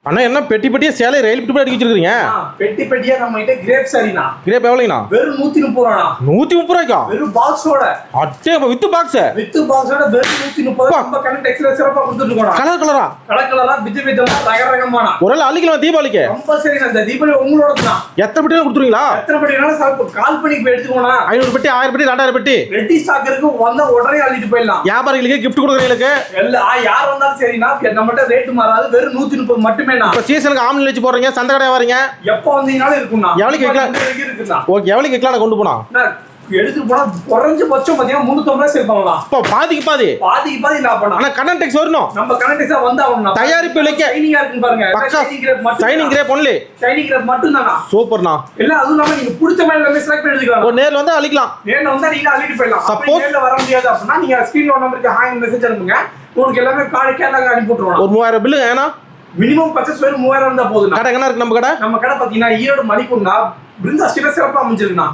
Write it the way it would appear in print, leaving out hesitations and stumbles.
அண்ணா என்ன பெட்டி பெட்டியா சேலை ரயில் பெட்டி அடிக்க வச்சிருக்கீங்க? பெட்டி பெட்டியா நம்ம கிட்ட கிரேப் சாரினா. கிரேப் எவ்வளவுண்ணா? வெறும் 130 ரூபாய்ண்ணா. 130 ரூபாய்க்கா? வெறும் பாக்ஸோட. அட்டே வித் பாக்ஸ். வித் பாக்ஸோட வெறும் 130 நம்ம கனெக்ட் எக்ஸ்ட்ரா சிறப்பா கொடுத்துட்டு இருக்கோம். கலர் கலரா? கலர் கலரா விதவிதமா ரகரகமான. ஒருவேளை அள்ளிக்கலாம் தீபாவளிக்கு. கம்பல்சரி அந்த தீபாவளி உங்களோட தான். எத்தனை பெட்டில கொடுத்துருவீங்களா? எத்தனை பெட்டினாலும் சார் கால் பண்ணி போய் எடுத்துக்கோனா. 500 பெட்டி 1000 பெட்டி 2000 பெட்டி. ரெடி ஸ்டாக் இருக்கு வந்தா உடனே அள்ளிட்டு போயிடலாம். வியாபாரிகளுக்கு gift கொடுக்கறவங்களுக்கு எல்லாம் யார் வந்தாலும் சரினா நம்மட்ட ரேட் மாறாது வெறும் 130 மட்டுமேனா. இப்ப சீசனுக்கு ஆம்னி வச்சு போறீங்க சந்தை கடை வரீங்க. எப்ப வந்தீங்கனாலும் இருக்கும்னா. எவ்வளவுக்கு இருக்குன்னா. ஓகே எவ்வளவுக்கு விக்கலாம் கொண்டு போனா? எடுத்துட்டு போனா குறைஞ்ச பட்சம் பாத்தீங்கன்னா 350 ரூபாய் சேல் பண்ணலாம். இப்போ பாதிக்கு பாதி லாபம் பண்ணலாம். ஆனா கண்ணன் டெக்ஸ் வரணும். நம்ம கண்ணன் டெக்ஸா வந்தாவணும். தயாரிப்பு விலைக்கு ஷைனிங்கா இருக்கு பாருங்க. Shining grape only. Shining grape மட்டும் தானா? சூப்பர்ண்ணா. இல்ல அதுவும் இல்லாம நீங்க பிடிச்ச மாதிரி எல்லாமே செலக்ட் பண்ணி எடுத்துக்கலாம். ஒரு நேர்ல வந்து அழிக்கலாம். நேர்ல வந்தா நீங்க அள்ளிட்டு போயிடலாம். சப்போஸ் நேர்ல வர முடியாது அப்படினா நீங்க ஸ்கிரீன்ல நம்பருக்கு ஹாய் மெசேஜ் அனுப்புங்க. உங்களுக்கு எல்லாமே கேரளாக்கு அனுப்பி விட்டுருவோம். ஒரு 3000 பில் ஏனா மினிமம் பர்சேஸ் வெறும் 3000 இருந்தா போதும். கடை எங்க இருக்கு நம்ம கடை? நம்ம கடை பாத்தீங்கன்னா ஈரோடு மணிக்கூர்னா பிருந்தா ஸ்ட்ரீட்ல சிறப்பா அமைஞ்சிருக்குண்ணா.